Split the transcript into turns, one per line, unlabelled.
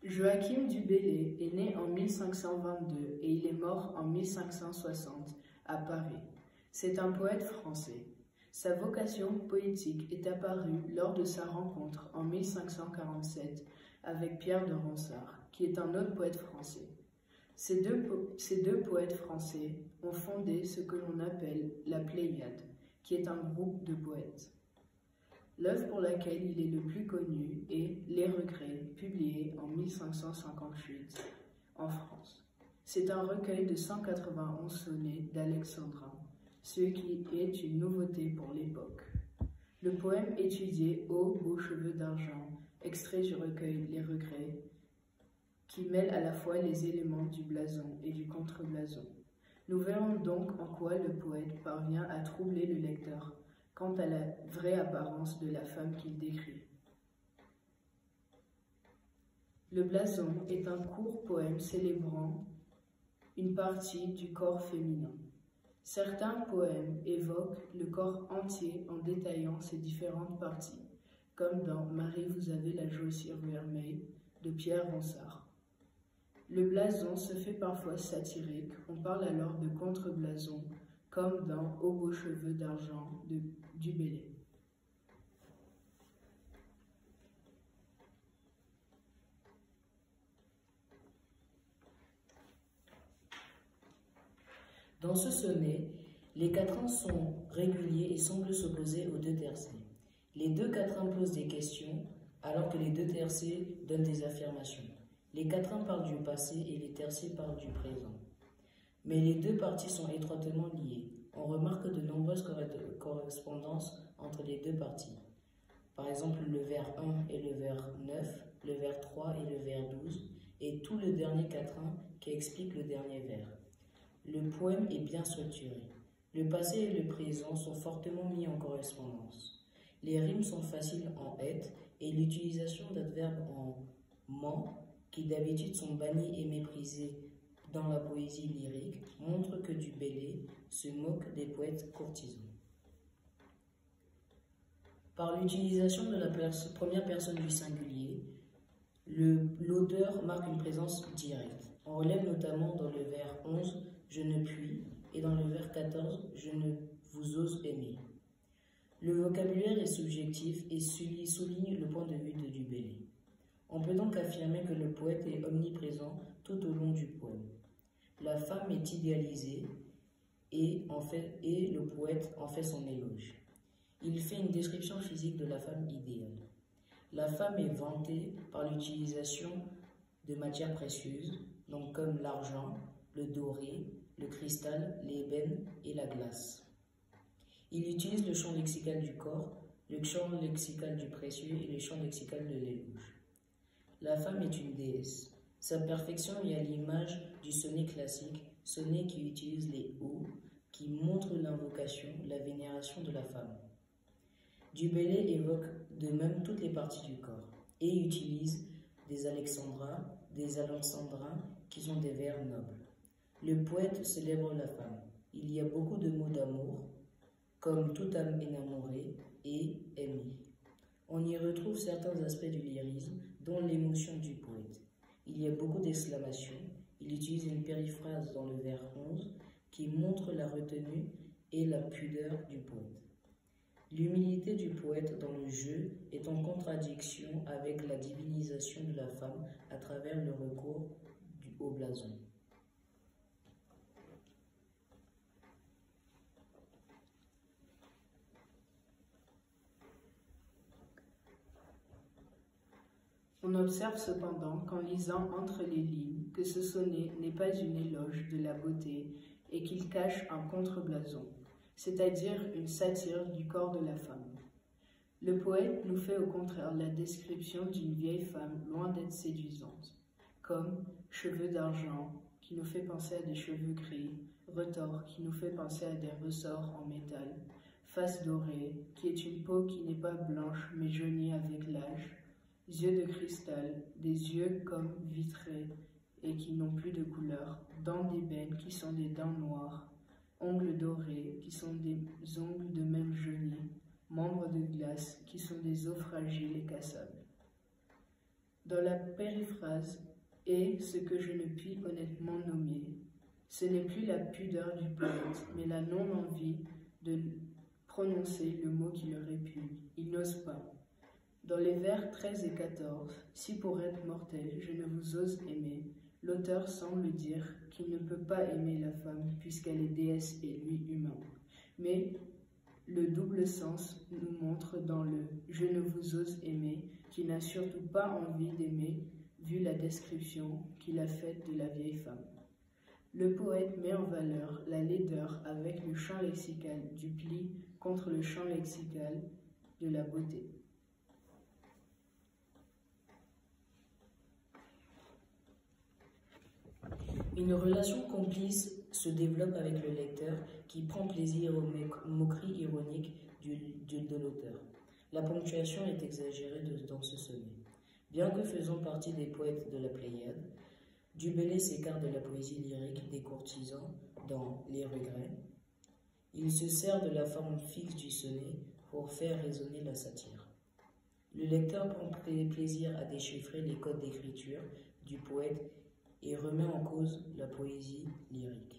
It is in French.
Joachim du Bellay est né en 1522 et il est mort en 1560 à Paris. C'est un poète français. Sa vocation poétique est apparue lors de sa rencontre en 1547 avec Pierre de Ronsard, qui est un autre poète français. Ces deux poètes français ont fondé ce que l'on appelle la Pléiade, qui est un groupe de poètes. L'œuvre pour laquelle il est le plus connu est Les Regrets, publié en 1558 en France. C'est un recueil de 191 sonnets d'Alexandrin, ce qui est une nouveauté pour l'époque. Le poème étudié Ô beaux cheveux d'argent, extrait du recueil Les Regrets, qui mêle à la fois les éléments du blason et du contre-blason. Nous verrons donc en quoi le poète parvient à troubler le lecteur quant à la vraie apparence de la femme qu'il décrit. Le blason est un court poème célébrant une partie du corps féminin. Certains poèmes évoquent le corps entier en détaillant ses différentes parties, comme dans Marie, vous avez la chaussure vermeille de Pierre Ronsard. Le blason se fait parfois satirique, on parle alors de contre-blason, comme dans Aux beaux cheveux d'argent du Bellay.
Dans ce sonnet, les quatrains sont réguliers et semblent s'opposer aux deux tercets. Les deux quatrains posent des questions, alors que les deux tercets donnent des affirmations. Les quatrains parlent du passé et les tercets parlent du présent. Mais les deux parties sont étroitement liées. On remarque de nombreuses correspondances entre les deux parties. Par exemple, le vers 1 et le vers 9, le vers 3 et le vers 12, et tout le dernier quatrain qui explique le dernier vers. Le poème est bien structuré. Le passé et le présent sont fortement mis en correspondance. Les rimes sont faciles en être et l'utilisation d'adverbes en ment, qui d'habitude sont bannis et méprisés dans la poésie lyrique, montre que du Bellay se moque des poètes courtisans. Par l'utilisation de la première personne du singulier, l'auteur marque une présence directe. On relève notamment dans le vers 11 « Je ne puis » et dans le vers 14 « Je ne vous ose aimer ». Le vocabulaire est subjectif et souligne le point de vue de du Bellay. On peut donc affirmer que le poète est omniprésent tout au long du poème. La femme est idéalisée et le poète en fait son éloge. Il fait une description physique de la femme idéale. La femme est vantée par l'utilisation de matières précieuses, donc comme l'argent, le doré, le cristal, l'ébène et la glace. Il utilise le champ lexical du corps, le champ lexical du précieux et le champ lexical de l'éloge. La femme est une déesse. Sa perfection est à l'image du sonnet classique, sonnet qui utilise les O, qui montre l'invocation, la vénération de la femme. Du Bellay évoque de même toutes les parties du corps et utilise des alexandrins qui sont des vers nobles. Le poète célèbre la femme. Il y a beaucoup de mots d'amour, comme toute âme énamorée et aimée. On y retrouve certains aspects du lyrisme, dont l'émotion du poète. Il y a beaucoup d'exclamations. Il utilise une périphrase dans le vers 11 qui montre la retenue et la pudeur du poète. L'humilité du poète dans le jeu est en contradiction avec la divinisation de la femme à travers le recours au blason.
On observe cependant, qu'en lisant entre les lignes, que ce sonnet n'est pas une éloge de la beauté et qu'il cache un contre-blason, c'est-à-dire une satire du corps de la femme. Le poète nous fait au contraire la description d'une vieille femme loin d'être séduisante, comme cheveux d'argent, qui nous fait penser à des cheveux gris, retors, qui nous fait penser à des ressorts en métal, face dorée, qui est une peau qui n'est pas blanche mais jaunie avec l'âge, yeux de cristal, des yeux comme vitrés et qui n'ont plus de couleur, dents d'ébène qui sont des dents noires, ongles dorés qui sont des ongles de même jaunis, membres de glace qui sont des os fragiles et cassables. Dans la périphrase est ce que je ne puis honnêtement nommer. Ce n'est plus la pudeur du poète, mais la non-envie de prononcer le mot qui le répugne. Il n'ose pas. Dans les vers 13 et 14, si pour être mortel, je ne vous ose aimer, l'auteur semble dire qu'il ne peut pas aimer la femme puisqu'elle est déesse et lui humain. Mais le double sens nous montre dans le « je ne vous ose aimer » qu'il n'a surtout pas envie d'aimer vu la description qu'il a faite de la vieille femme. Le poète met en valeur la laideur avec le champ lexical du pli contre le champ lexical de la beauté.
Une relation complice se développe avec le lecteur qui prend plaisir aux moqueries ironiques de l'auteur. La ponctuation est exagérée dans ce sonnet. Bien que faisant partie des poètes de la Pléiade, Du Bellay s'écarte de la poésie lyrique des courtisans dans Les Regrets. Il se sert de la forme fixe du sonnet pour faire résonner la satire. Le lecteur prend plaisir à déchiffrer les codes d'écriture du poète et remet en cause la poésie lyrique.